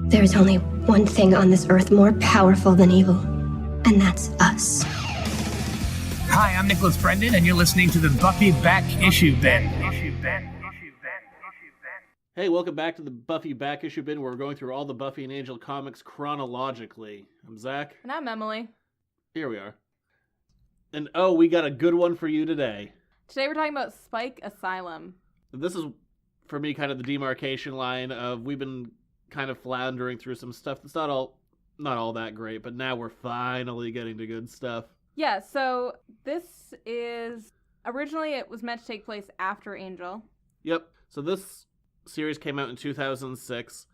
There is only one thing on this earth more powerful than evil, and that's us. Hi, I'm Nicholas Brendan, and you're listening to the Buffy Back Issue Bin. Hey, welcome back to the Buffy Back Issue Bin, where we're going through all the Buffy and Angel comics chronologically. I'm Zach. And I'm Emily. Here we are. And oh, we got a good one for you today. Today we're talking about Spike Asylum. This is, for me, kind of the demarcation line of we've been kind of floundering through some stuff that's not all that great, but now we're finally getting to good stuff. Yeah, so this is... Originally it was meant to take place after Angel. Yep. So this series came out in 2006.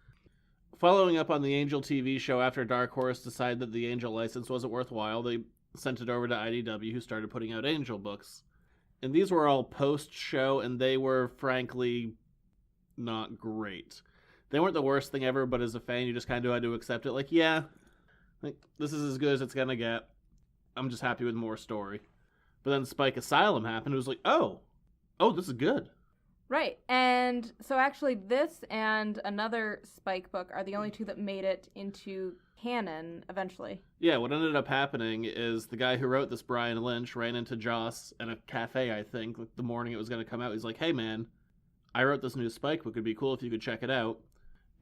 Following up on the Angel TV show after Dark Horse decided that the Angel license wasn't worthwhile, they sent it over to IDW, who started putting out Angel books. And these were all post-show, and they were, frankly, not great. They weren't the worst thing ever, but as a fan, you just kind of had to accept it. Like, yeah, like, this is as good as it's gonna get. I'm just happy with more story. But then Spike Asylum happened. It was like, oh, this is good. Right, and so actually this and another Spike book are the only two that made it into canon eventually. Yeah, what ended up happening is the guy who wrote this, Brian Lynch, ran into Joss at a cafe, I think, like the morning it was going to come out. He's like, hey man, I wrote this new Spike book. It'd be cool if you could check it out.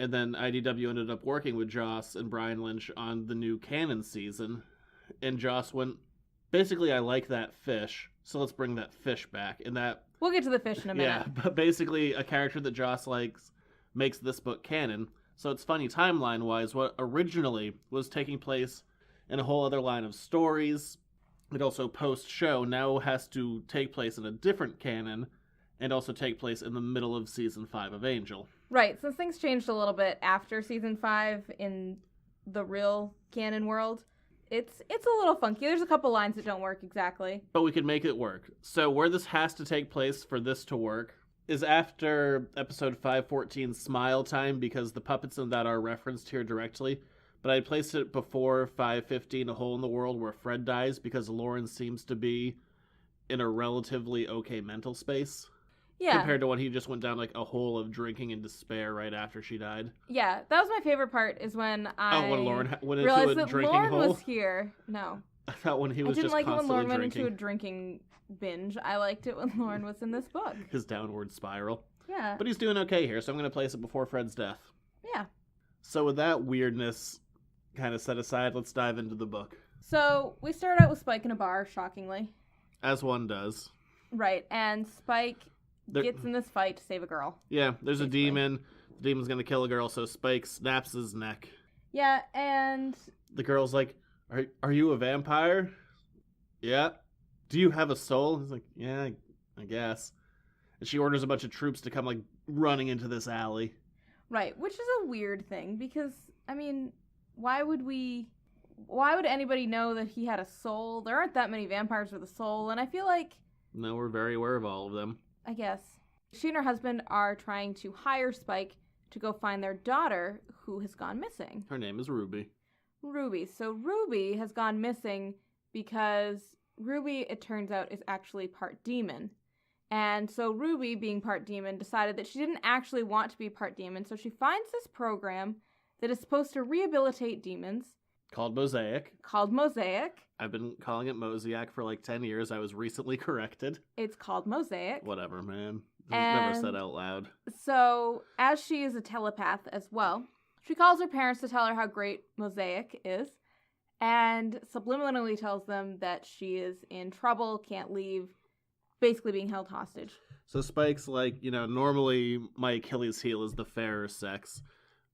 And then IDW ended up working with Joss and Brian Lynch on the new canon season. And Joss went, basically, I like that fish, so let's bring that fish back. And that... We'll get to the fish in a minute. Yeah, but basically a character that Joss likes makes this book canon. So it's funny timeline-wise, what originally was taking place in a whole other line of stories, it also post-show, now has to take place in a different canon, and also take place in the middle of Season 5 of Angel. Right, since things changed a little bit after Season 5 in the real canon world, it's a little funky. There's a couple lines that don't work exactly. But we can make it work. So where this has to take place for this to work is after episode 514, Smile Time, because the puppets in that are referenced here directly. But I placed it before 515, A Hole in the World, where Fred dies, because Lauren seems to be in a relatively okay mental space. Yeah. Compared to when he just went down like a hole of drinking and despair right after she died. Yeah, that was my favorite part, is when when Lauren went into realized a that drinking Lauren hole. was here. No. I thought when he was just I didn't like it when constantly Lauren went drinking. into a drinking binge. I liked it when Lauren was in this book. His downward spiral. Yeah. But he's doing okay here, so I'm going to place it before Fred's death. Yeah. So with that weirdness kind of set aside, let's dive into the book. So we start out with Spike in a bar, shockingly. As one does. Right, and Spike gets in this fight to save a girl. Yeah, there's basically a demon. The demon's going to kill a girl, so Spike snaps his neck. Yeah, and... The girl's like, are you a vampire? Yeah. Do you have a soul? He's like, yeah, I guess. And she orders a bunch of troops to come, like, running into this alley. Right, which is a weird thing, because, I mean, why would anybody know that he had a soul? There aren't that many vampires with a soul, and I feel like... No, we're very aware of all of them. I guess. She and her husband are trying to hire Spike to go find their daughter, who has gone missing. Her name is Ruby. Ruby. So Ruby has gone missing because Ruby, it turns out, is actually part demon. And so Ruby, being part demon, decided that she didn't actually want to be part demon, so she finds this program that is supposed to rehabilitate demons. Called Mosaic. I've been calling it Mosaic for like 10 years. I was recently corrected. It's called Mosaic. Whatever, man. This is never said out loud. So, as she is a telepath as well, she calls her parents to tell her how great Mosaic is, and subliminally tells them that she is in trouble, can't leave, basically being held hostage. So Spike's like, normally my Achilles heel is the fairer sex,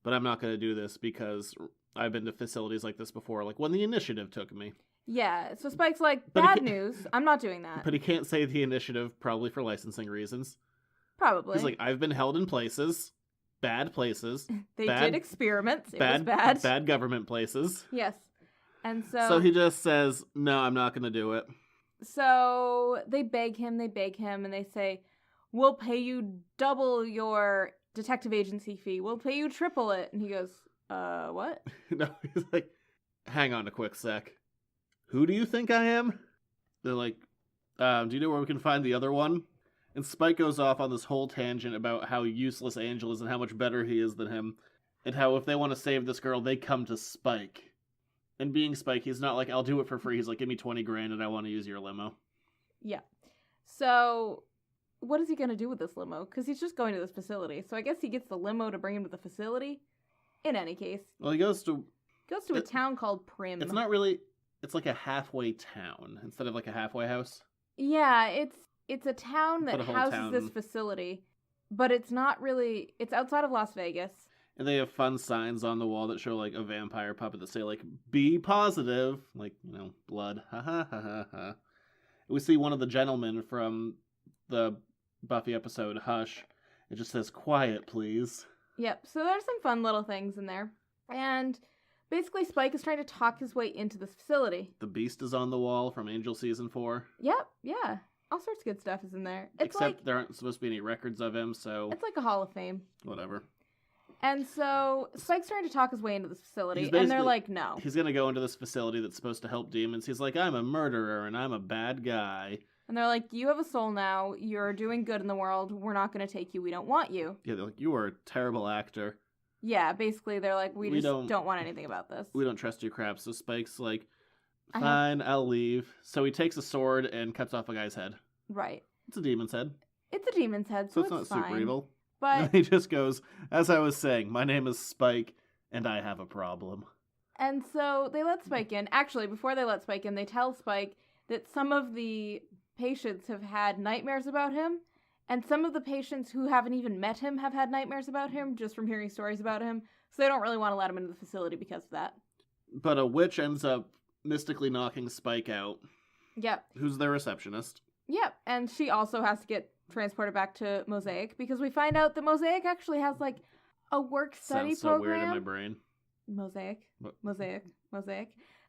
but I'm not going to do this because I've been to facilities like this before, like when the Initiative took me. Yeah, so Spike's like, bad news, I'm not doing that. But he can't say the Initiative, probably for licensing reasons. Probably. He's like, I've been held in places, bad places. They did experiments, it was bad. Bad government places. Yes. And So he just says, no, I'm not going to do it. So they beg him, and they say, we'll pay you double your detective agency fee. We'll pay you triple it. And he goes, what? No, he's like, hang on a quick sec. Who do you think I am? They're like, do you know where we can find the other one? And Spike goes off on this whole tangent about how useless Angel is and how much better he is than him. And how if they want to save this girl, they come to Spike. And being Spike, he's not like, I'll do it for free. He's like, give me 20 grand and I want to use your limo. Yeah. So, what is he going to do with this limo? Because he's just going to this facility. So I guess he gets the limo to bring him to the facility. In any case. Well, he goes to a town called Prim. It's not really... It's like a halfway town instead of like a halfway house. Yeah, it's a town that houses town. this facility. But it's not really... It's outside of Las Vegas. And they have fun signs on the wall that show like a vampire puppet that say like, be positive. Like, blood. Ha ha ha ha ha. We see one of the gentlemen from the Buffy episode, Hush. It just says, quiet, please. Yep, so there's some fun little things in there. And basically Spike is trying to talk his way into this facility. The Beast is on the wall from Angel Season 4. Yep, yeah. All sorts of good stuff is in there. Except there aren't supposed to be any records of him, so... It's like a Hall of Fame. Whatever. And so Spike's trying to talk his way into this facility, and they're like, no. He's going to go into this facility that's supposed to help demons. He's like, I'm a murderer, and I'm a bad guy. And they're like, you have a soul now. You're doing good in the world. We're not going to take you. We don't want you. Yeah, they're like, you are a terrible actor. Yeah, basically, they're like, we just don't want anything about this. We don't trust your crap. So Spike's like, fine, I'll leave. So he takes a sword and cuts off a guy's head. Right. It's a demon's head. It's a demon's head, so it's not fine. super evil. But and he just goes, as I was saying, my name is Spike, and I have a problem. And so they let Spike in. Actually, before they let Spike in, they tell Spike that some of the patients have had nightmares about him, and some of the patients who haven't even met him have had nightmares about him just from hearing stories about him, so they don't really want to let him into the facility because of that. But a witch ends up mystically knocking Spike out. Yep. Who's their receptionist. Yep, and she also has to get transported back to Mosaic because we find out that Mosaic actually has like a work-study Sounds so program. weird in my brain. Mosaic.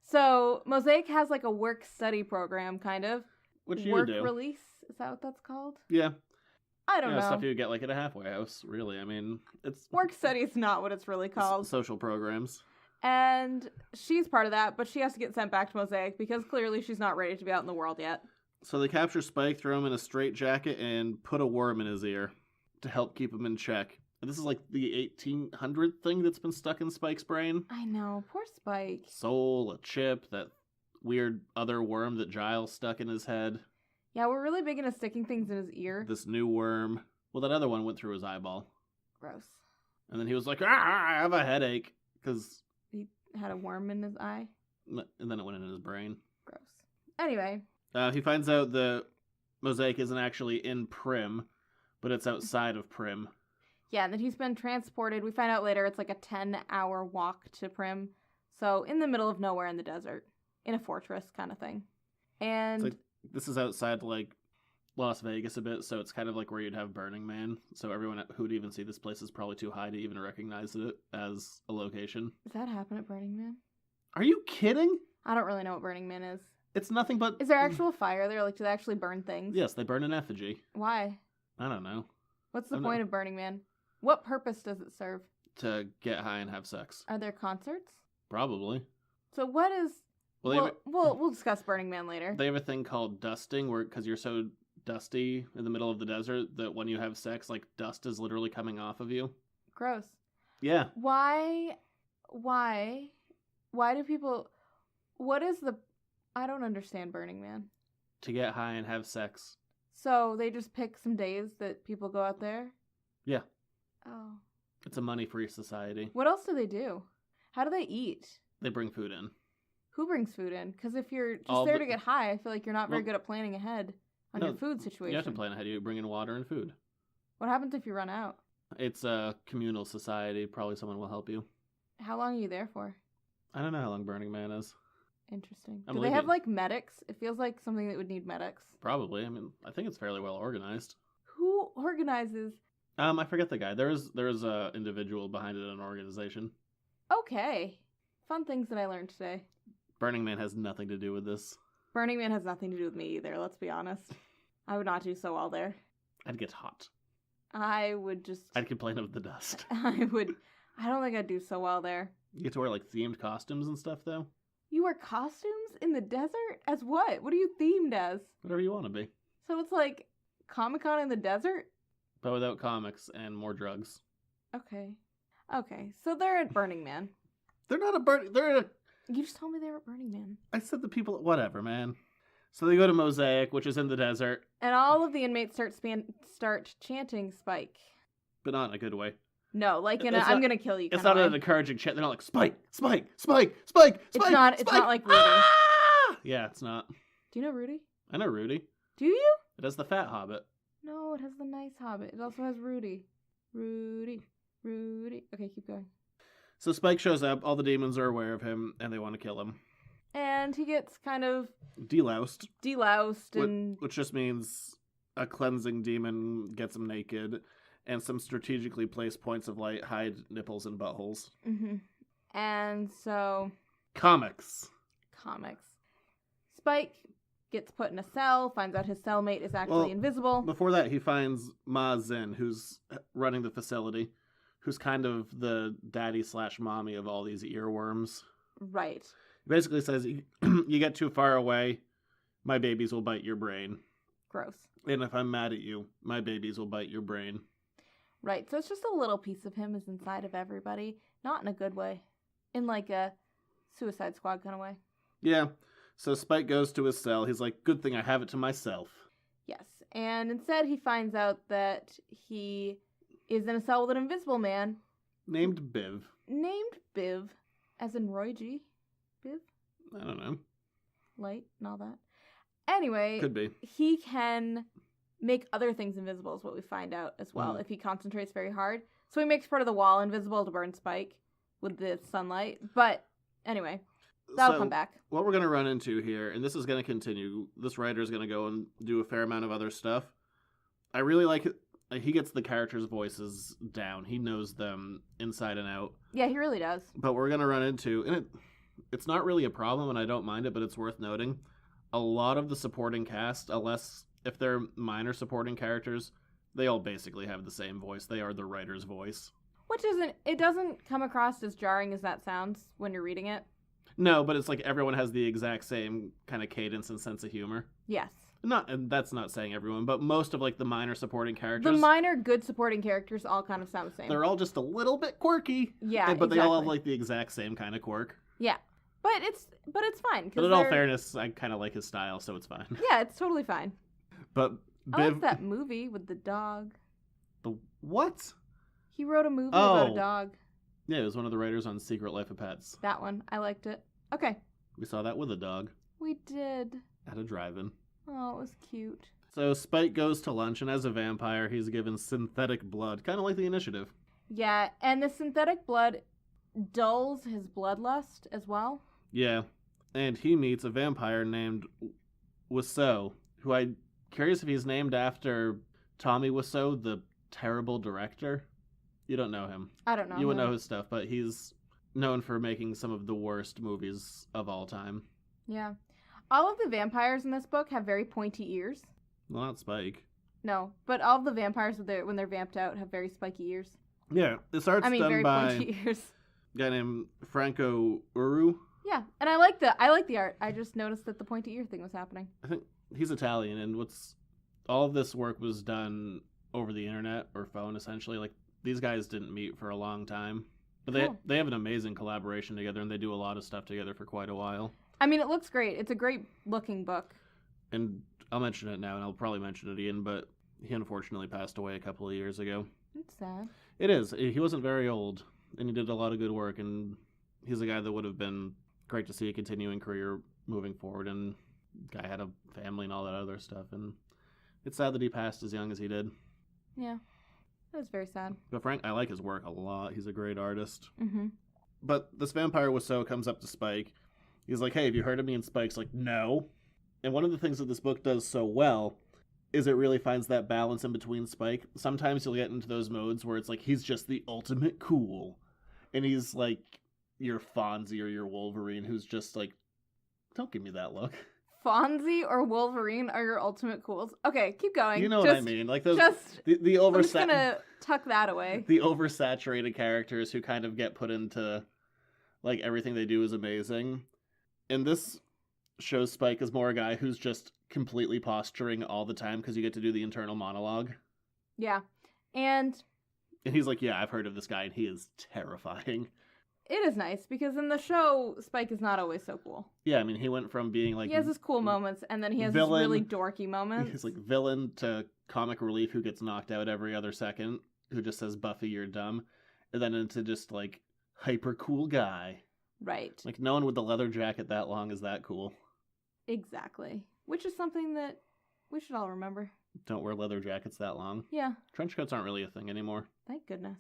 So Mosaic has like a work-study program, kind of. Which you work do. release, is that what that's called? Yeah. I don't know. Stuff you get like at a halfway house, really. I mean, it's... Work study is not what it's really called. Social programs. And she's part of that, but she has to get sent back to Mosaic because clearly she's not ready to be out in the world yet. So they capture Spike, throw him in a straitjacket, and put a worm in his ear to help keep him in check. And this is like the 1800 thing that's been stuck in Spike's brain. I know, poor Spike. Soul, a chip, that weird other worm that Giles stuck in his head. Yeah, we're really big into sticking things in his ear. This new worm. Well, that other one went through his eyeball. Gross. And then he was like, I have a headache. Because... He had a worm in his eye? And then it went in his brain. Gross. Anyway... he finds out the Mosaic isn't actually in Prim, but it's outside of Prim. Yeah, and then he's been transported. We find out later it's like a 10-hour walk to Prim. So in the middle of nowhere in the desert. In a fortress kind of thing. And... It's like, this is outside like Las Vegas a bit, so it's kind of like where you'd have Burning Man. So everyone who'd even see this place is probably too high to even recognize it as a location. Does that happen at Burning Man? Are you kidding? I don't really know what Burning Man is. It's nothing but... Is there actual fire there? Like, do they actually burn things? Yes, they burn an effigy. Why? I don't know. What's the point of Burning Man? What purpose does it serve? To get high and have sex. Are there concerts? Probably. So what is... Well, we'll discuss Burning Man later. They have a thing called dusting, where because you're so dusty in the middle of the desert that when you have sex, like, dust is literally coming off of you. Gross. Yeah. Why do people... What is the... I don't understand Burning Man. To get high and have sex. So they just pick some days that people go out there? Yeah. Oh. It's a money-free society. What else do they do? How do they eat? They bring food in. Who brings food in? Because if you're just there to get high, I feel like you're not very good at planning ahead on your food situation. You have to plan ahead. You bring in water and food. What happens if you run out? It's a communal society. Probably someone will help you. How long are you there for? I don't know how long Burning Man is. Interesting. Do they have, like, medics? It feels like something that would need medics. Probably. I mean, I think it's fairly well organized. Who organizes? I forget the guy. There is a individual behind it, an organization. Okay. Fun things that I learned today. Burning Man has nothing to do with this. Burning Man has nothing to do with me either, let's be honest. I would not do so well there. I'd get hot. I'd complain of the dust. I don't think I'd do so well there. You get to wear, like, themed costumes and stuff, though. You wear costumes in the desert? As what? What are you themed as? Whatever you want to be. So it's like Comic-Con in the desert? But without comics and more drugs. Okay. Okay, so they're at Burning Man. They're not a Burning... They're at a... You just told me they were at Burning Man. I said the people... Whatever, man. So they go to Mosaic, which is in the desert. And all of the inmates start chanting Spike. But not in a good way. No, like in a It's I'm not- gonna kill you kind It's not of way. an encouraging chant. They're not like, Spike, Spike, Spike, Spike, Spike, It's not Spike. like Rudy. Ah! Yeah, it's not. Do you know Rudy? I know Rudy. Do you? It has the fat hobbit. No, it has the nice Hobbit. It also has Rudy. Rudy. Okay, keep going. So Spike shows up, all the demons are aware of him, and they want to kill him. And he gets kind of Deloused. deloused and Which just means a cleansing demon gets him naked, and some strategically placed points of light hide nipples and buttholes. mm-hmm. And so Comics. Spike gets put in a cell, finds out his cellmate is actually invisible. Before that, he finds Ma Zin, who's running the facility, who's kind of the daddy/mommy of all these earworms. Right. He basically says, you get too far away, my babies will bite your brain. Gross. And if I'm mad at you, my babies will bite your brain. Right, so it's just a little piece of him is inside of everybody. Not in a good way. In like a Suicide Squad kind of way. Yeah. So Spike goes to his cell. He's like, good thing I have it to myself. Yes, and instead he finds out that he is in a cell with an invisible man. Named Biv. Named Biv, as in Roy G. Biv? I don't know. Light and all that. Anyway, Could be. he can make other things invisible is what we find out as well if he concentrates very hard. So he makes part of the wall invisible to burn Spike with the sunlight. But anyway, that'll come back. What we're going to run into here, and this is going to continue, this writer is going to go and do a fair amount of other stuff. I really like it. He gets the characters' voices down. He knows them inside and out. Yeah, he really does. But we're going to run into, and it's not really a problem, and I don't mind it, but it's worth noting, a lot of the supporting cast, unless if they're minor supporting characters, they all basically have the same voice. They are the writer's voice. Which it doesn't come across as jarring as that sounds when you're reading it. No, but it's like everyone has the exact same kind of cadence and sense of humor. Yes. And that's not saying everyone, but most of like the minor supporting characters. The minor good supporting characters all kind of sound the same. They're all just a little bit quirky. Yeah, but they all have exactly. like the exact same kind of quirk. Yeah. But it's fine. But in all fairness, I kind of like his style, so it's fine. Yeah, it's totally fine. But I like that movie with the dog. The what? He wrote a movie about a Oh. dog. Yeah, it was one of the writers on Secret Life of Pets. That one. I liked it. Okay. We saw that with a dog We did. at a drive-in. Oh, it was cute. So Spike goes to lunch, and as a vampire, he's given synthetic blood, kind of like the Initiative. Yeah, and the synthetic blood dulls his bloodlust as well. Yeah, and he meets a vampire named Wiseau, who I'm curious if he's named after Tommy Wiseau, the terrible director. You don't know him. I don't know. You would know his stuff, but he's known for making some of the worst movies of all time. Yeah. All of the vampires in this book have very pointy ears. Well, not Spike. No, but all of the vampires when they're vamped out have very spiky ears. Yeah, it starts done very by pointy ears. a guy named Franco Urru. Yeah, and I like the art. I just noticed that the pointy ear thing was happening. I think he's Italian, and all of this work was done over the internet or phone, essentially. Like, these guys didn't meet for a long time. But Cool. they have an amazing collaboration together, and they do a lot of stuff together for quite a while. I mean, it looks great. It's a great looking book. And I'll mention it now, and I'll probably mention it again, but he unfortunately passed away a couple of years ago. It's sad. It is. He wasn't very old, and he did a lot of good work, and he's a guy that would have been great to see a continuing career moving forward, and guy had a family and all that other stuff, and it's sad that he passed as young as he did. Yeah, that was very sad. But Frank, I like his work a lot. He's a great artist. Mm-hmm. But this vampire Wiseau comes up to Spike. He's like, hey, have you heard of me? And Spike's like, no. And one of the things that this book does so well is it really finds that balance in between Spike. Sometimes you'll get into those modes where it's like he's just the ultimate cool. And he's like your Fonzie or your Wolverine who's just like, don't give me that look. Fonzie or Wolverine are your ultimate cools. Okay, keep going. You know what I mean? Like those Just the I'm just gonna tuck that away. the oversaturated characters who kind of get put into like everything they do is amazing. And this shows Spike as more a guy who's just completely posturing all the time because you get to do the internal monologue. Yeah, and And he's like, yeah, I've heard of this guy, and he is terrifying. It is nice, because in the show, Spike is not always so cool. Yeah, I mean, he went from being like... He has his cool moments, and then he has villain, his really dorky moments. He's like villain to comic relief who gets knocked out every other second, who just says, Buffy, you're dumb. And then into just, like, hyper cool guy. Right. Like, no one with the leather jacket that long is that cool. Exactly. Which is something that we should all remember. Don't wear leather jackets that long. Yeah. Trench coats aren't really a thing anymore. Thank goodness.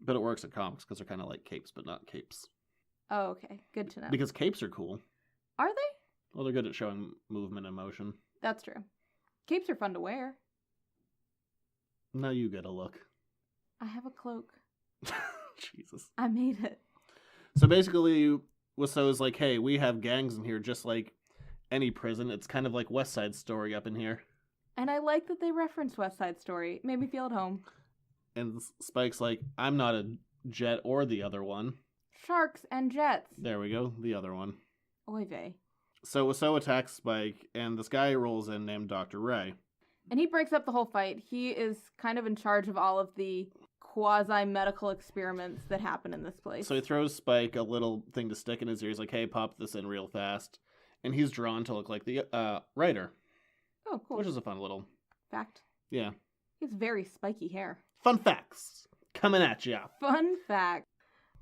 But it works at comics because they're kind of like capes, but not capes. Oh, okay. Good to know. Because capes are cool. Are they? Well, they're good at showing movement and motion. That's true. Capes are fun to wear. Now you get a look. I have a cloak. Jesus. I made it. So basically, Wisso's like, hey, we have gangs in here just like any prison. It's kind of like West Side Story up in here. And I like that they referenced West Side Story. It made me feel at home. And Spike's like, I'm not a jet or the other one. Sharks and jets. There we go, the other one. Oy vey. So Wisso attacks Spike, and this guy rolls in named Dr. Ray. And he breaks up the whole fight. He is kind of in charge of all of the quasi-medical experiments that happen in this place. So he throws Spike a little thing to stick in his ear. He's like, hey, pop this in real fast. And he's drawn to look like the writer. Oh, cool. Which is a fun little... fact. Yeah. He has very spiky hair. Fun facts coming at ya. Fun fact.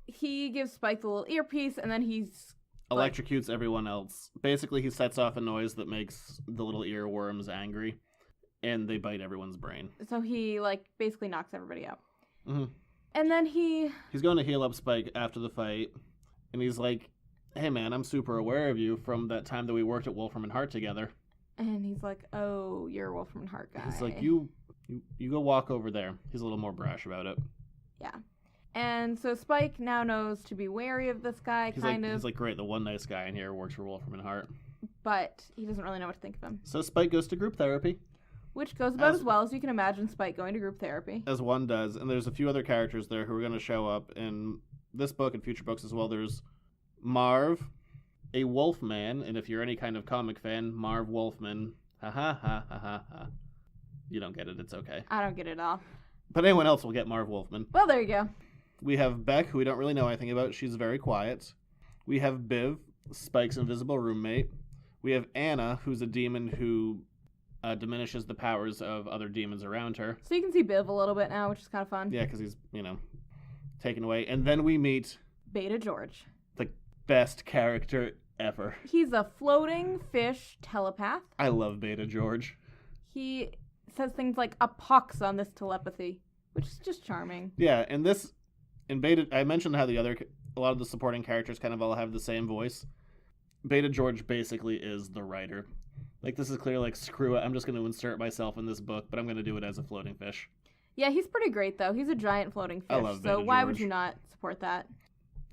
He gives Spike the little earpiece, and then he's... electrocutes everyone else. Basically, he sets off a noise that makes the little earworms angry. And they bite everyone's brain. So he, basically knocks everybody out. Mm-hmm. And then he's going to heal up Spike after the fight. And he's like, hey man, I'm super aware of you from that time that we worked at Wolfram and Hart together. And he's like, oh, you're a Wolfram and Hart guy. He's like, you go walk over there. He's a little more brash about it. Yeah. And so Spike now knows to be wary of this guy, He's like, great, the one nice guy in here works for Wolfram and Hart. But he doesn't really know what to think of him. So Spike goes to group therapy. Which goes about as well as you can imagine Spike going to group therapy. As one does. And there's a few other characters there who are going to show up in this book and future books as well. There's Marv, a Wolfman, and if you're any kind of comic fan, Marv Wolfman. Ha ha ha ha ha ha. You don't get it, it's okay. I don't get it at all. But anyone else will get Marv Wolfman. Well, there you go. We have Beck, who we don't really know anything about. She's very quiet. We have Biv, Spike's invisible roommate. We have Anna, who's a demon who diminishes the powers of other demons around her. So you can see Biv a little bit now, which is kind of fun. Yeah, because he's, taken away. And then we meet... Beta George. The best character ever. He's a floating fish telepath. I love Beta George. He says things like a pox on this telepathy, which is just charming. Yeah, and in Beta, I mentioned how a lot of the supporting characters kind of all have the same voice. Beta George basically is the writer. This is clear, screw it, I'm just going to insert myself in this book, but I'm going to do it as a floating fish. Yeah, he's pretty great, though. He's a giant floating fish, I love Beta so why George. would you not support that?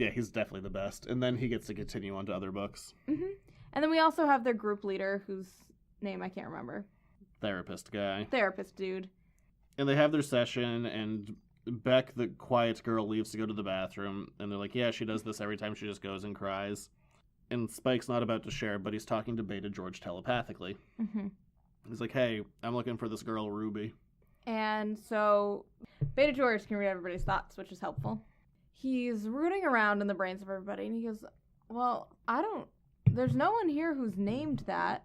Yeah, he's definitely the best. And then he gets to continue on to other books. Mm-hmm. And then we also have their group leader, whose name I can't remember. Therapist guy. Therapist dude. And they have their session, and Beck, the quiet girl, leaves to go to the bathroom. And they're like, yeah, she does this every time she just goes and cries. And Spike's not about to share, but he's talking to Beta George telepathically. Mm-hmm. He's like, hey, I'm looking for this girl, Ruby. And so Beta George can read everybody's thoughts, which is helpful. He's rooting around in the brains of everybody, and he goes, well, there's no one here who's named that,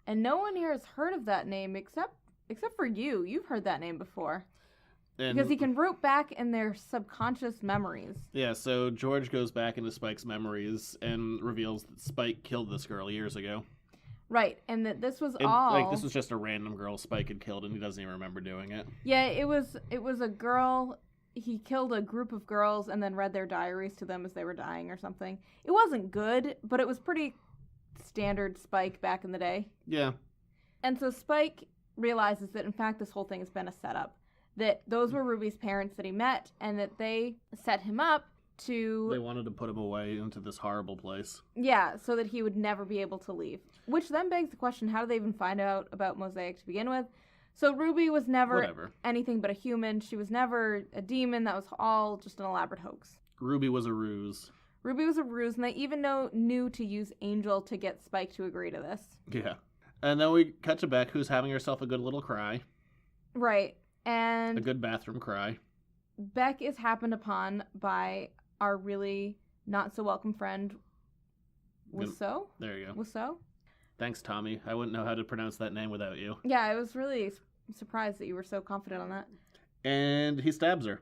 and no one here has heard of that name except for you. You've heard that name before. Because he can root back in their subconscious memories. Yeah, so George goes back into Spike's memories and reveals that Spike killed this girl years ago. Right, and that this was this was just a random girl Spike had killed, and he doesn't even remember doing it. Yeah, it was a girl. He killed a group of girls and then read their diaries to them as they were dying or something. It wasn't good, but it was pretty standard Spike back in the day. Yeah. And so Spike realizes that, in fact, this whole thing has been a setup. That those were Ruby's parents that he met, and that they set him up to... They wanted to put him away into this horrible place. Yeah, so that he would never be able to leave. Which then begs the question, how do they even find out about Mosaic to begin with? So Ruby was never anything but a human. She was never a demon. That was all just an elaborate hoax. Ruby was a ruse. Ruby was a ruse, and they even knew to use Angel to get Spike to agree to this. Yeah. And then we cut to Beck, who's having herself a good little cry. Right. And a good bathroom cry. Beck is happened upon by our really not so welcome friend, Wiseau? There you go. Wiseau? Thanks, Tommy. I wouldn't know how to pronounce that name without you. Yeah, I was really surprised that you were so confident on that. And he stabs her.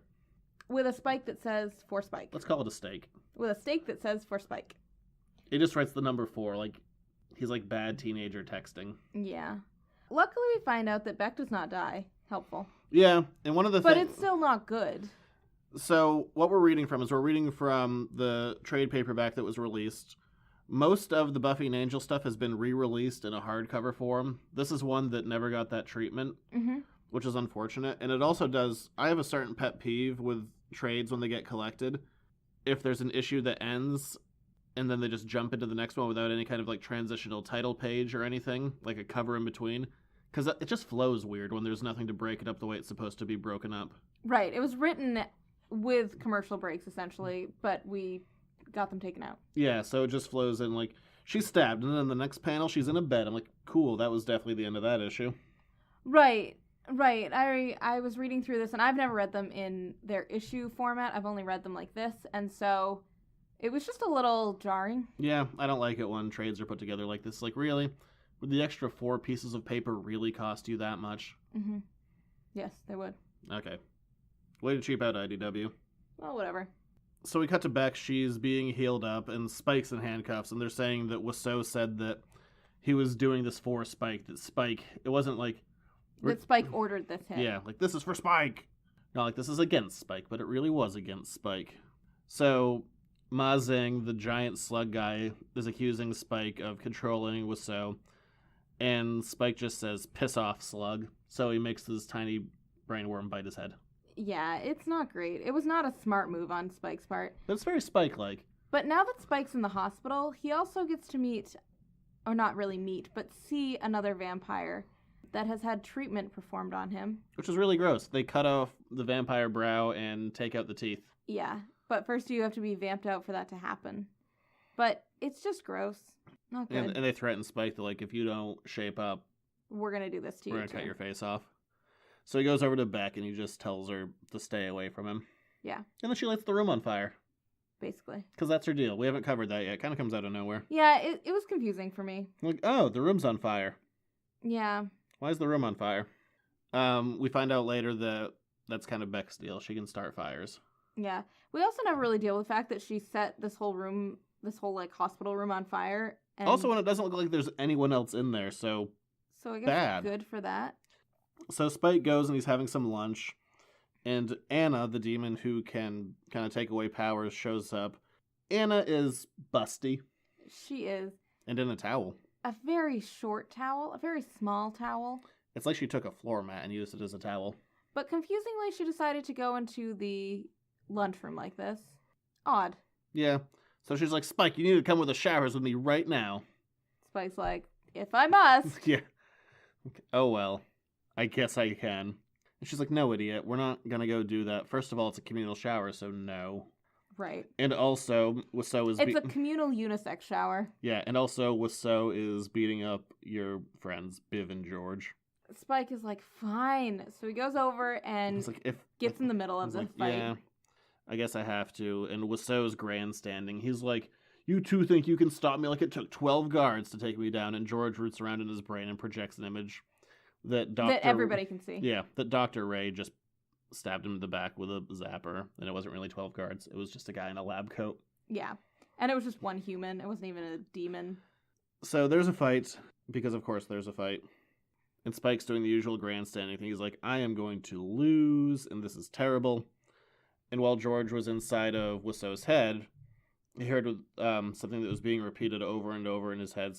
With a spike that says for Spike. Let's call it a stake. With a stake that says for Spike. He just writes the number 4, like he's like bad teenager texting. Yeah. Luckily we find out that Beck does not die. Helpful. Yeah, and one of the But things... it's still not good. So what we're reading from the trade paperback that was released. Most of the Buffy and Angel stuff has been re-released in a hardcover form. This is one that never got that treatment, which is unfortunate. And it also does... I have a certain pet peeve with trades when they get collected. If there's an issue that ends and then they just jump into the next one without any kind of like transitional title page or anything, like a cover in between. Because it just flows weird when there's nothing to break it up the way it's supposed to be broken up. Right. It was written with commercial breaks, essentially, but we got them taken out. Yeah, so it just flows in like, she's stabbed, and then the next panel, she's in a bed. I'm like, cool, that was definitely the end of that issue. Right. I was reading through this, and I've never read them in their issue format. I've only read them like this, and so it was just a little jarring. Yeah, I don't like it when trades are put together like this. Like, really? Would the extra 4 pieces of paper really cost you that much? Mm-hmm. Yes, they would. Okay. Way to cheap out, IDW. Well, whatever. So we cut to Beck. She's being healed up, and Spike's in handcuffs, and they're saying that Wiseau said that he was doing this for Spike, that Spike, it wasn't like... That Spike ordered this hit. Yeah, like, this is for Spike. Not like this is against Spike, but it really was against Spike. So, Ma Zing, the giant slug guy, is accusing Spike of controlling Wiseau, and Spike just says, piss off, slug. So he makes this tiny brainworm bite his head. Yeah, it's not great. It was not a smart move on Spike's part. But it's very Spike-like. But now that Spike's in the hospital, he also gets to meet, or not really meet, but see another vampire that has had treatment performed on him. Which is really gross. They cut off the vampire brow and take out the teeth. Yeah, but first you have to be vamped out for that to happen. But it's just gross. Not good. And they threaten Spike that, like, if you don't shape up, we're going to do this to you, we're going to cut your face off. So he goes over to Beck and he just tells her to stay away from him. Yeah. And then she lights the room on fire. Basically. Because that's her deal. We haven't covered that yet. It kind of comes out of nowhere. Yeah, it was confusing for me. Like, oh, the room's on fire. Yeah. Why is the room on fire? We find out later that that's kind of Beck's deal. She can start fires. Yeah. We also never really deal with the fact that she set this whole like hospital room on fire. And also, when it doesn't look like there's anyone else in there, so I guess bad. Good for that. So Spike goes and he's having some lunch, and Anna, the demon who can kind of take away powers, shows up. Anna is busty. She is. And in a towel. A very short towel, a very small towel. It's like she took a floor mat and used it as a towel. But confusingly, she decided to go into the lunchroom like this. Odd. Yeah. So she's like, Spike, you need to come with the showers with me right now. Spike's like, if I must. Yeah. Oh, well. I guess I can. And she's like, no, idiot. We're not going to go do that. First of all, it's a communal shower, so no. Right. And also, Wiseau is... It's a communal unisex shower. Yeah, and also Wiseau is beating up your friends, Biv and George. Spike is like, fine. So he goes over and gets in the middle of the fight. Yeah, I guess I have to. And Wiseau's grandstanding. He's like, you two think you can stop me like it took 12 guards to take me down. And George roots around in his brain and projects an image that everybody can see. Yeah, that Dr. Ray just stabbed him in the back with a zapper. And it wasn't really 12 guards. It was just a guy in a lab coat. Yeah. And it was just one human. It wasn't even a demon. So there's a fight. Because, of course, there's a fight. And Spike's doing the usual grandstanding thing. He's like, I am going to lose, and this is terrible. And while George was inside of Wiseau's head, he heard something that was being repeated over and over in his head,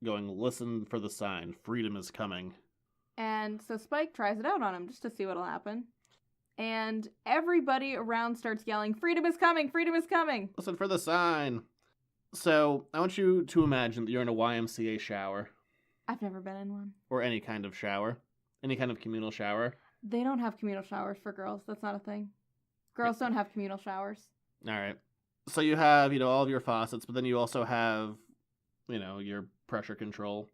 going, listen for the sign, freedom is coming. And so Spike tries it out on him just to see what'll happen. And everybody around starts yelling, freedom is coming, freedom is coming. Listen for the sign. So I want you to imagine that you're in a YMCA shower. I've never been in one. Or any kind of shower. Any kind of communal shower. They don't have communal showers for girls. That's not a thing. Girls don't have communal showers. All right. So you have, all of your faucets, but then you also have, your pressure control.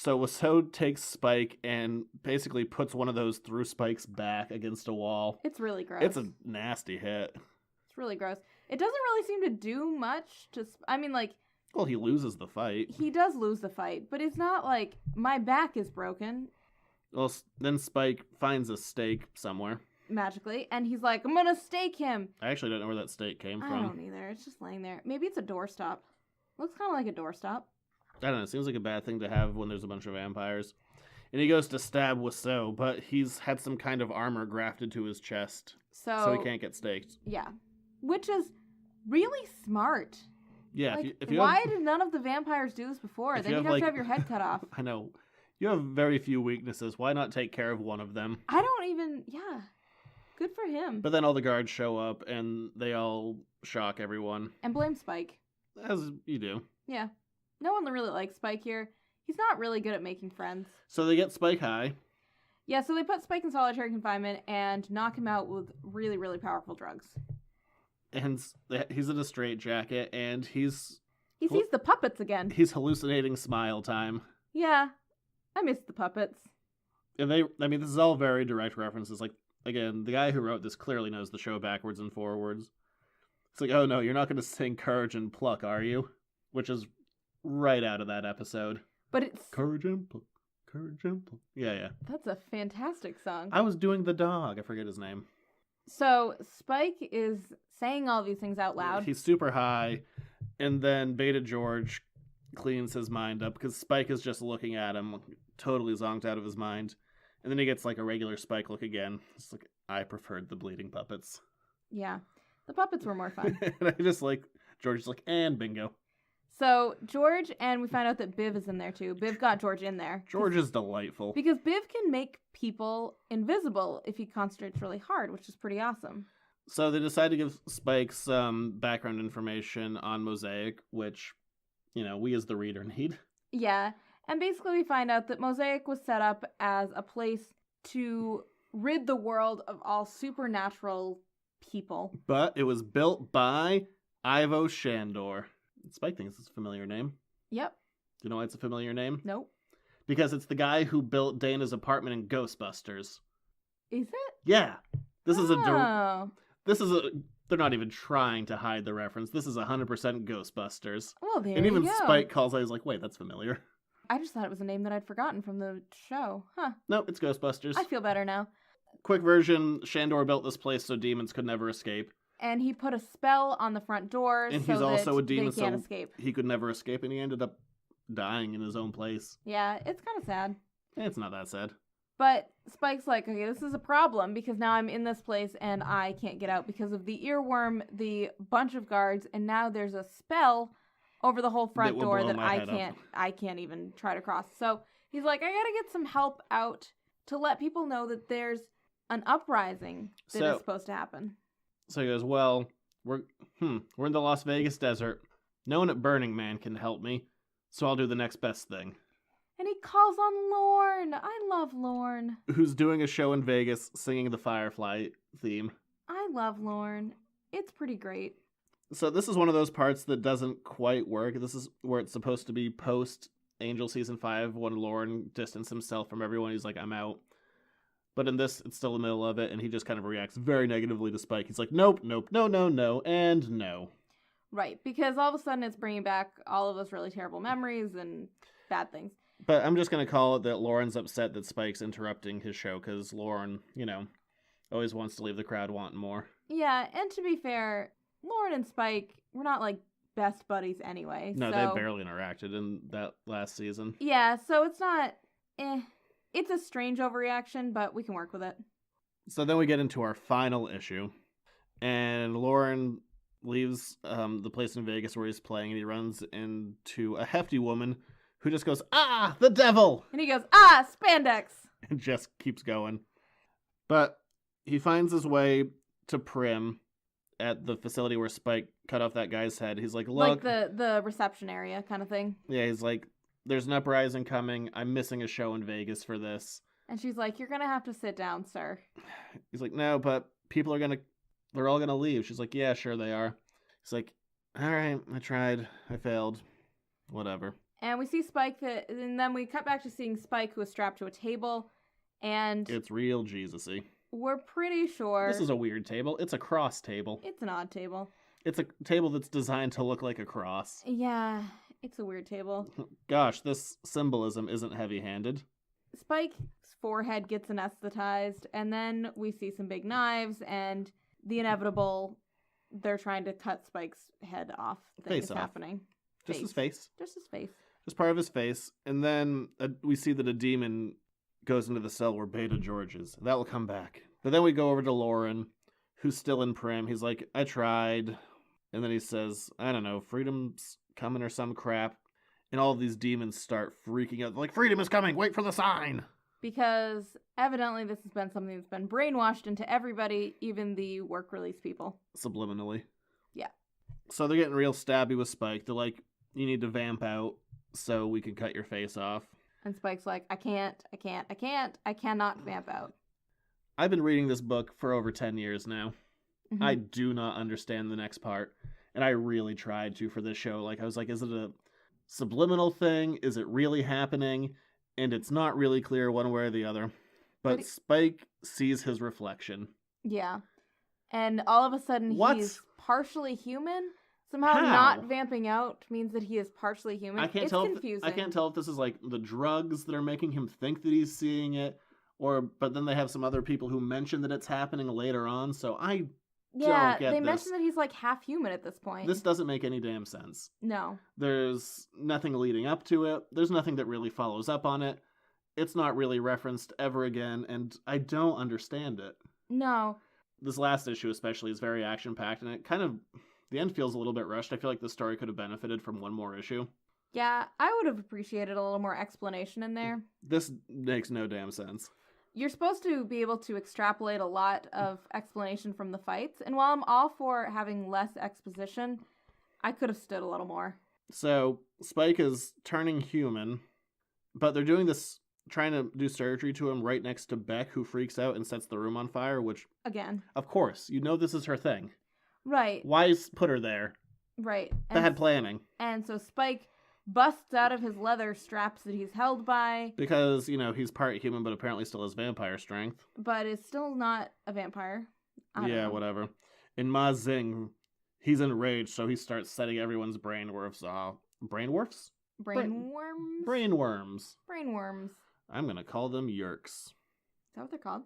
So Wiseau takes Spike and basically puts one of those through Spike's back against a wall. It's really gross. It's a nasty hit. It's really gross. It doesn't really seem to do much to... Well, he loses the fight. He does lose the fight, but it's not like, my back is broken. Well, then Spike finds a stake somewhere. Magically, and he's like, I'm gonna stake him. I actually don't know where that stake came from. I don't either. It's just laying there. Maybe it's a doorstop. Looks kind of like a doorstop. I don't know. It seems like a bad thing to have when there's a bunch of vampires. And he goes to stab Wiseau, but he's had some kind of armor grafted to his chest. So he can't get staked. Yeah. Which is really smart. Yeah. Like, if you why have, did none of the vampires do this before? Then you'd have to have your head cut off. I know. You have very few weaknesses. Why not take care of one of them? I don't even... Yeah. Good for him. But then all the guards show up, and they all shock everyone. And blame Spike. As you do. Yeah. No one really likes Spike here. He's not really good at making friends. So they get Spike high. Yeah, so they put Spike in solitary confinement and knock him out with really, really powerful drugs. And he's in a straitjacket, and he sees the puppets again. He's hallucinating smile time. Yeah. I miss the puppets. And this is all very direct references. Like, again, the guy who wrote this clearly knows the show backwards and forwards. It's like, oh no, you're not going to sing Courage and Pluck, are you? Which is right out of that episode. But it's... Courage and Pluck, Courage and Pluck. Yeah. That's a fantastic song. I was doing the dog. I forget his name. So, Spike is saying all these things out loud. He's super high, and then Beta George cleans his mind up, because Spike is just looking at him, totally zonked out of his mind. And then he gets like a regular Spike look again. It's like, I preferred the bleeding puppets. Yeah. The puppets were more fun. And I just like, George is like, and bingo. So, George, and we find out that Biv is in there too. Biv got George in there. George is delightful. Because Biv can make people invisible if he concentrates really hard, which is pretty awesome. So they decide to give Spike some background information on Mosaic, which, we as the reader need. Yeah. And basically we find out that Mosaic was set up as a place to rid the world of all supernatural people. But it was built by Ivo Shandor. Spike thinks it's a familiar name. Yep. Do you know why it's a familiar name? Nope. Because it's the guy who built Dana's apartment in Ghostbusters. Is it? Yeah. This is a... They're not even trying to hide the reference. This is 100% Ghostbusters. Well, there and even you go. Spike calls out, he's like, wait, that's familiar. I just thought it was a name that I'd forgotten from the show. Huh. No, it's Ghostbusters. I feel better now. Quick version, Shandor built this place so demons could never escape. And he put a spell on the front doors and so he's also that a demon, they can't so escape. He could never escape, and he ended up dying in his own place. Yeah, it's kind of sad. It's not that sad. But Spike's like, okay, this is a problem because now I'm in this place and I can't get out because of the earworm, the bunch of guards, and now there's a spell over the whole front door that I can't even try to cross. So he's like, I gotta get some help out to let people know that there's an uprising that is supposed to happen. So he goes, well, we're in the Las Vegas desert. No one at Burning Man can help me, so I'll do the next best thing. And he calls on Lorne. I love Lorne. Who's doing a show in Vegas singing the Firefly theme. I love Lorne. It's pretty great. So this is one of those parts that doesn't quite work. This is where it's supposed to be post Angel Season 5 when Lorne distanced himself from everyone. He's like, I'm out. But in this, it's still in the middle of it, and he just kind of reacts very negatively to Spike. He's like, nope, no, and no. Right, because all of a sudden it's bringing back all of those really terrible memories and bad things. But I'm just going to call it that Lauren's upset that Spike's interrupting his show, because Lauren, always wants to leave the crowd wanting more. Yeah, and to be fair, Lauren and Spike were not, best buddies anyway. No, they barely interacted in that last season. Yeah, so it's not, It's a strange overreaction, but we can work with it. So then we get into our final issue, and Lauren leaves the place in Vegas where he's playing, and he runs into a hefty woman who just goes, ah, the devil! And he goes, ah, spandex! And just keeps going. But he finds his way to Prim at the facility where Spike cut off that guy's head. He's like, look... Like the reception area kind of thing. Yeah, he's like, there's an uprising coming. I'm missing a show in Vegas for this. And she's like, you're going to have to sit down, sir. He's like, no, but people are they're all going to leave. She's like, yeah, sure they are. He's like, all right, I tried. I failed. Whatever. And we see Spike, and then we cut back to seeing Spike, who is strapped to a table, and It's real Jesus-y. we're pretty sure... This is a weird table. It's a cross table. It's an odd table. It's a table that's designed to look like a cross. Yeah, it's a weird table. Gosh, this symbolism isn't heavy-handed. Spike's forehead gets anesthetized, and then we see some big knives, and the inevitable, they're trying to cut Spike's head off thing Face is off. happening. Just his face. Just his face. Just part of his face. And then we see that a demon goes into the cell where Beta George is. That will come back. But then we go over to Lauren, who's still in Prim. He's like, I tried. And then he says, I don't know, freedom's coming or some crap. And all of these demons start freaking out. They're like, freedom is coming! Wait for the sign! Because evidently this has been something that's been brainwashed into everybody, even the work release people. Subliminally. Yeah. So they're getting real stabby with Spike. They're like, you need to vamp out so we can cut your face off. And Spike's like, I cannot vamp out. I've been reading this book for over 10 years now. Mhm. I do not understand the next part. And I really tried to for this show. Like, I was like, is it a subliminal thing? Is it really happening? And it's not really clear one way or the other. But Spike sees his reflection. Yeah. And all of a sudden he's partially human. Somehow How? not vamping out means that he is partially human. I can't It's tell. confusing. I can't tell if this is like the drugs that are making him think that he's seeing it, but then they have some other people who mention that it's happening later on. So I don't get they this. mentioned that he's like half human at this point. This doesn't make any damn sense. No. There's nothing leading up to it. There's nothing that really follows up on it. It's not really referenced ever again, and I don't understand it. No. This last issue especially is very action-packed, and it kind of... The end feels a little bit rushed. I feel like the story could have benefited from one more issue. Yeah, I would have appreciated a little more explanation in there. This makes no damn sense. You're supposed to be able to extrapolate a lot of explanation from the fights, and while I'm all for having less exposition, I could have stood a little more. So, Spike is turning human, but they're doing this, trying to do surgery to him right next to Beck, who freaks out and sets the room on fire, which... Again. Of course, you know this is her thing. Right. Why put her there? Right. Bad planning. And so Spike busts out of his leather straps that he's held by. Because, he's part human, but apparently still has vampire strength. But is still not a vampire. I don't know. Whatever. In Ma Xing, he's enraged, so he starts setting everyone's brainworms off. Brainworms? Brainworms? Brainworms. Brainworms. I'm going to call them Yerks. Is that what they're called?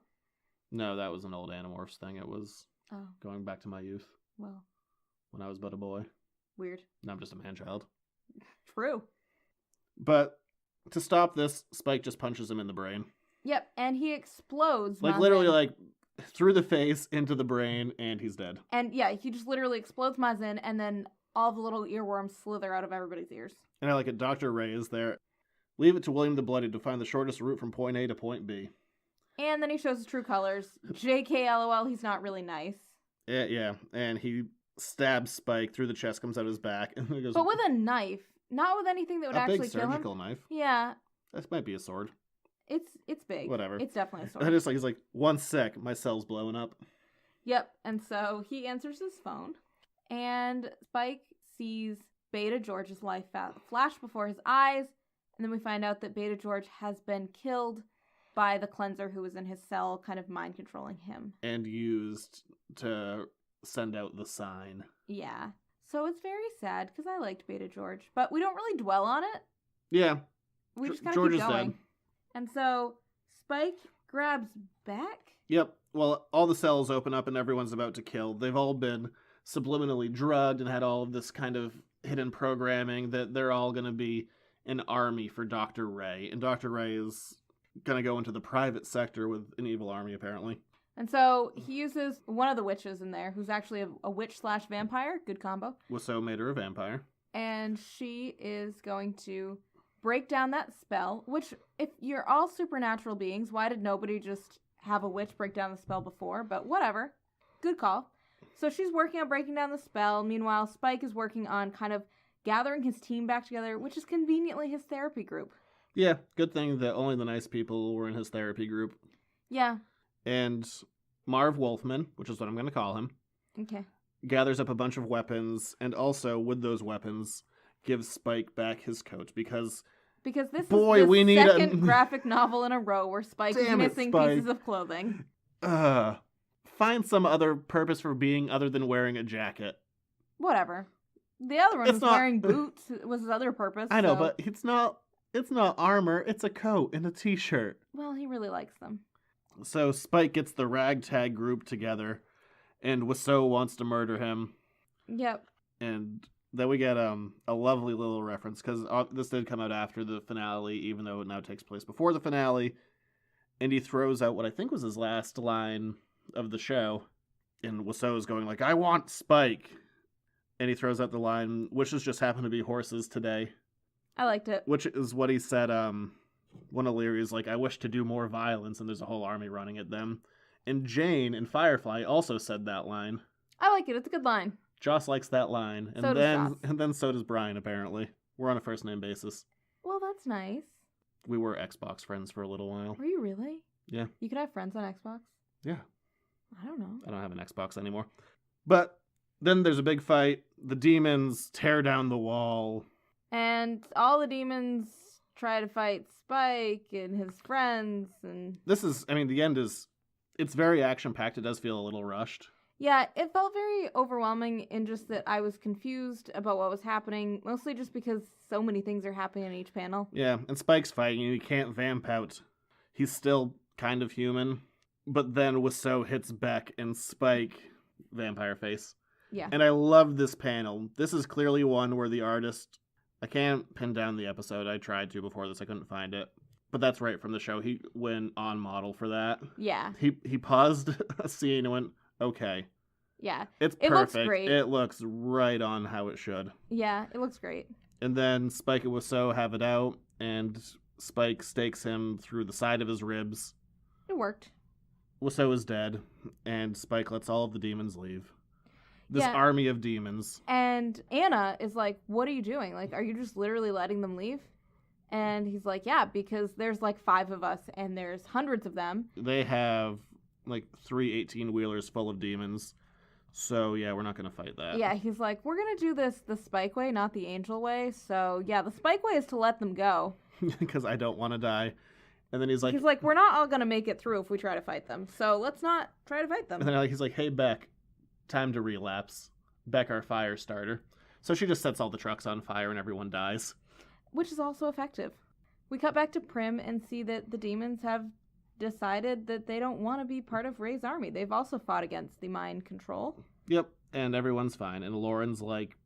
No, that was an old Animorphs thing. It was going back to my youth. Well. When I was but a boy. Weird. Now I'm just a man-child. True. But to stop this, Spike just punches him in the brain. Yep, and he explodes. Like, literally, like, through the face, into the brain, and he's dead. And, yeah, he just literally explodes Mazin, and then all the little earworms slither out of everybody's ears. And I like it. Dr. Ray is there. Leave it to William the Bloody to find the shortest route from point A to point B. And then he shows his true colors. JK LOL, he's not really nice. Yeah, and he stabs Spike through the chest, comes out his back, and then goes... But with a knife, not with anything that would actually kill him. A big surgical knife. Yeah. This might be a sword. It's big. Whatever. It's definitely a sword. And he's like, 1 sec, my cell's blowing up. Yep, and so he answers his phone, and Spike sees Beta George's life flash before his eyes, and then we find out that Beta George has been killed by the cleanser who was in his cell, kind of mind controlling him. And used to send out the sign. Yeah. So it's very sad, because I liked Beta George, but we don't really dwell on it. Yeah. We just kind of George keep is going. dead. And so Spike grabs Beck. Yep. Well, all the cells open up and everyone's about to kill. They've all been subliminally drugged and had all of this kind of hidden programming that they're all going to be an army for Dr. Ray. And Dr. Ray is going to go into the private sector with an evil army, apparently. And so he uses one of the witches in there, who's actually a witch/vampire. Good combo. Wiseau made her a vampire. And she is going to break down that spell, which, if you're all supernatural beings, why did nobody just have a witch break down the spell before? But whatever. Good call. So she's working on breaking down the spell. Meanwhile, Spike is working on kind of gathering his team back together, which is conveniently his therapy group. Yeah, good thing that only the nice people were in his therapy group. Yeah. And Marv Wolfman, which is what I'm going to call him, Okay. gathers up a bunch of weapons, and also, with those weapons, gives Spike back his coat because this boy, is the we need second graphic novel in a row where Spike is missing pieces of clothing. Find some other purpose for being other than wearing a jacket. Whatever. The other one was wearing boots. Was his other purpose. I know, but it's not armor. It's a coat and a t-shirt. Well, he really likes them. So Spike gets the ragtag group together, and Wiseau wants to murder him. Yep. And then we get a lovely little reference, because this did come out after the finale, even though it now takes place before the finale. And he throws out what I think was his last line of the show. And Wiseau is going like, I want Spike. And he throws out the line, wishes just happened to be horses today. I liked it. Which is what he said, one of Leary's like, I wish to do more violence, and there's a whole army running at them. And Jane in Firefly also said that line. I like it. It's a good line. Joss likes that line. And then so does Brian, apparently. We're on a first name basis. Well, that's nice. We were Xbox friends for a little while. Were you really? Yeah. You could have friends on Xbox? Yeah. I don't know. I don't have an Xbox anymore. But then there's a big fight. The demons tear down the wall. And all the demons try to fight Spike and his friends. And the end is, it's very action-packed. It does feel a little rushed. Yeah, it felt very overwhelming in just that I was confused about what was happening, mostly just because so many things are happening in each panel. Yeah, and Spike's fighting, and he can't vamp out. He's still kind of human, but then Wiseau hits Beck, and Spike, vampire face. Yeah. And I love this panel. This is clearly one where the artist, I can't pin down the episode. I tried to before this, I couldn't find it. But that's right from the show. He went on model for that. Yeah. He paused a scene and went, okay. Yeah. It's perfect. It looks great. It looks right on how it should. Yeah, it looks great. And then Spike and Wiseau have it out, and Spike stakes him through the side of his ribs. It worked. Wiseau is dead, and Spike lets all of the demons leave. This army of demons. And Anna is like, what are you doing? Like, are you just literally letting them leave? And he's like, yeah, because there's like 5 of us, and there's hundreds of them. They have like 3 18-wheelers full of demons. So, yeah, we're not going to fight that. Yeah, he's like, we're going to do this the Spike way, not the Angel way. So, yeah, the Spike way is to let them go. Because I don't want to die. And then he's like, we're not all going to make it through if we try to fight them. So, let's not try to fight them. And then he's like, hey, Beck, time to relapse. Beck, our fire starter. So she just sets all the trucks on fire and everyone dies. Which is also effective. We cut back to Prim and see that the demons have decided that they don't want to be part of Ray's army. They've also fought against the mind control. Yep, and everyone's fine. And Lauren's like,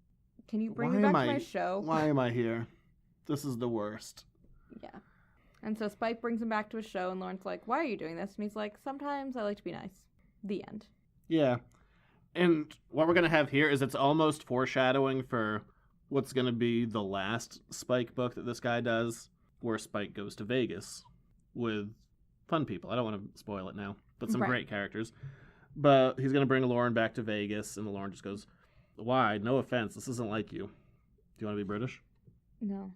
can you bring me back to my show? Why am I here? This is the worst. Yeah. And so Spike brings him back to his show, and Lauren's like, why are you doing this? And he's like, sometimes I like to be nice. The end. Yeah. And what we're going to have here is it's almost foreshadowing for what's going to be the last Spike book that this guy does, where Spike goes to Vegas with fun people. I don't want to spoil it now, but some great characters. But he's going to bring Lauren back to Vegas, and Lauren just goes, why? No offense. This isn't like you. Do you want to be British? No.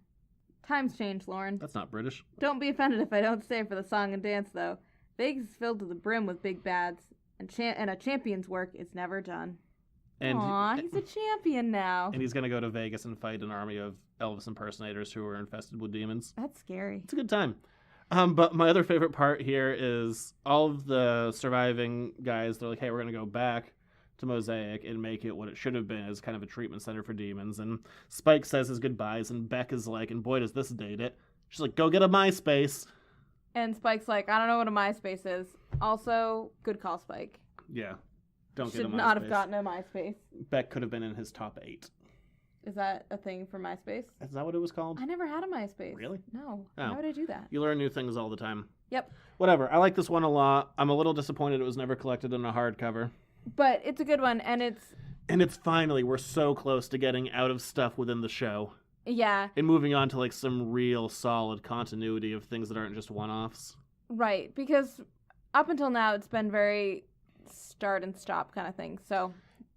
Times change, Lauren. That's not British. Don't be offended if I don't stay for the song and dance, though. Vegas is filled to the brim with big bads, and a champion's work is never done. And he's a champion now. And he's going to go to Vegas and fight an army of Elvis impersonators who are infested with demons. That's scary. It's a good time. But my other favorite part here is all of the surviving guys, they're like, hey, we're going to go back to Mosaic and make it what it should have been as kind of a treatment center for demons. And Spike says his goodbyes, and Beck is like, and boy, does this date it. She's like, go get a MySpace. And Spike's like, I don't know what a MySpace is. Also, good call, Spike. Yeah. Don't get a MySpace. Should not have gotten a MySpace. Beck could have been in his top 8. Is that a thing for MySpace? Is that what it was called? I never had a MySpace. Really? No. Oh. Why would I do that? You learn new things all the time. Yep. Whatever. I like this one a lot. I'm a little disappointed it was never collected in a hardcover. But it's a good one, and it's finally, we're so close to getting out of stuff within the show. Yeah. And moving on to like some real solid continuity of things that aren't just one-offs. Right, because up until now it's been very start and stop kind of thing, so.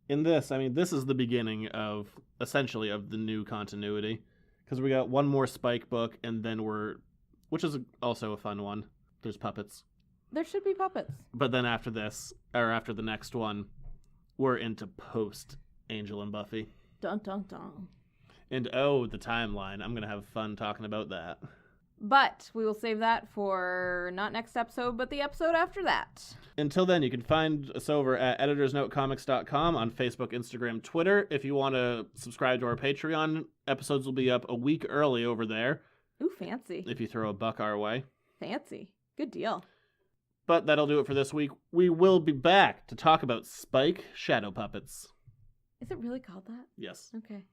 In this, I mean, this is the beginning of, essentially, of the new continuity. Because we got one more Spike book, and then which is also a fun one, there's puppets. There should be puppets. But then after this, or after the next one, we're into post Angel and Buffy. Dun dun dun. And oh, the timeline. I'm going to have fun talking about that. But we will save that for not next episode, but the episode after that. Until then, you can find us over at editorsnotecomics.com on Facebook, Instagram, Twitter. If you want to subscribe to our Patreon, episodes will be up a week early over there. Ooh, fancy. If you throw a buck our way. Fancy. Good deal. But that'll do it for this week. We will be back to talk about Spike Shadow Puppets. Is it really called that? Yes. Okay.